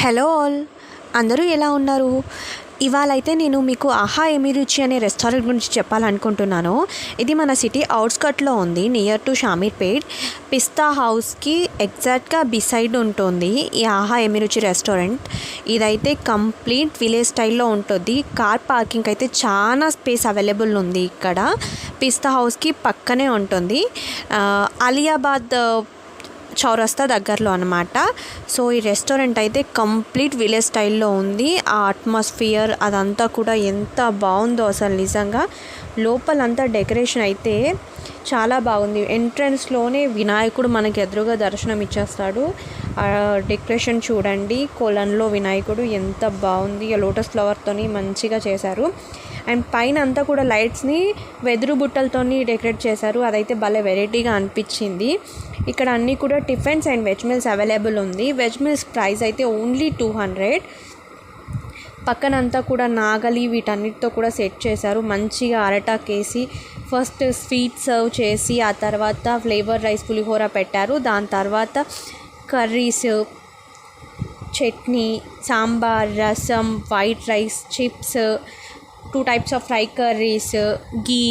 Hello all, అందరూ ఎలా ఉన్నారు? ఇవాళైతే నేను మీకు ఆహా ఏమి రుచి అనే రెస్టారెంట్ గురించి చెప్పాలనుకుంటున్నాను. ఇది మన సిటీ అవుట్స్కట్లో ఉంది, నియర్ టు షామీర్పేట్. పిస్తా హౌస్కి ఎగ్జాక్ట్గా బిసైడ్ ఉంటుంది ఈ ఆహా ఏమి రుచి రెస్టారెంట్. ఇదైతే కంప్లీట్ విలేజ్ స్టైల్లో ఉంటుంది. కార్ పార్కింగ్ అయితే చాలా స్పేస్ అవైలబుల్ ఉంది ఇక్కడ. పిస్తా హౌస్కి పక్కనే ఉంటుంది, అలియాబాద్ చౌరస్తా దగ్గరలో అనమాట. సో ఈ రెస్టారెంట్ అయితే కంప్లీట్ విలేజ్ స్టైల్లో ఉంది. ఆ అట్మాస్ఫియర్ అదంతా కూడా ఎంత బాగుందో అసలు నిజంగా. లోపలంతా డెకరేషన్ అయితే చాలా బాగుంది. ఎంట్రన్స్లోనే వినాయకుడు మనకి ఎదురుగా దర్శనం ఇచ్చేస్తాడు. డెకరేషన్ చూడండి, కొలన్లో వినాయకుడు ఎంత బాగుంది. లోటస్ ఫ్లవర్తోని మంచిగా చేశారు. అండ్ పైన అంతా కూడా లైట్స్ని వెదురు బుట్టలతోని డెకరేట్ చేశారు. అదైతే భలే వెరైటీగా అనిపించింది. ఇక్కడ అన్నీ కూడా tiffins and veg meals available ఉంది. వెజ్ మీల్స్ ప్రైస్ అయితే ఓన్లీ 200. పక్కనంతా కూడా నాగలి వీటన్నిటితో కూడా సెట్ చేశారు. మంచిగా అరటాకేసి ఫస్ట్ స్వీట్ సర్వ్ చేసి ఆ తర్వాత ఫ్లేవర్ రైస్ పులిహోర పెట్టారు. దాని తర్వాత curries, chutney, sambar, rasam, white rice, chips, 2 types of fry curries, ghee,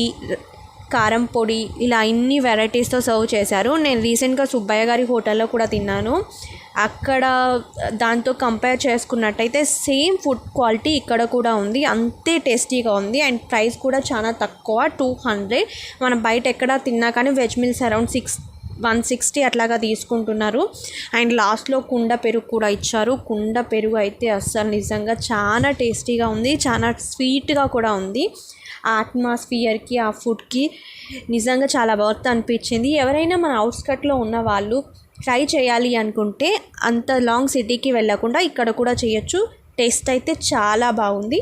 కారం పొడి, ఇలా ఇన్ని వెరైటీస్తో సర్వ్ చేశారు. నేను రీసెంట్గా సుబ్బయ్య గారి హోటల్లో కూడా తిన్నాను. అక్కడ దాంతో కంపేర్ చేసుకున్నట్టయితే సేమ్ ఫుడ్ క్వాలిటీ ఇక్కడ కూడా ఉంది, అంతే టేస్టీగా ఉంది. అండ్ ప్రైస్ కూడా చాలా తక్కువ, 200. మనం బయట ఎక్కడ తిన్నా కానీ వెజ్ మీల్స్ అరౌండ్ 160 అట్లాగా తీసుకుంటున్నారు. అండ్ లాస్ట్లో కుండ పెరుగు కూడా ఇచ్చారు. కుండ పెరుగు అయితే అస్సలు నిజంగా చాలా టేస్టీగా ఉంది, చాలా స్వీట్గా కూడా ఉంది. ఆ అట్మాస్ఫియర్కి, ఆ ఫుడ్కి నిజంగా చాలా వర్త్ అనిపించింది. ఎవరైనా మన అవుట్స్కట్లో ఉన్న వాళ్ళు ట్రై చేయాలి అనుకుంటే అంత లాంగ్ సిటీకి వెళ్ళకుండా ఇక్కడ కూడా చేయొచ్చు. టేస్ట్ అయితే చాలా బాగుంది.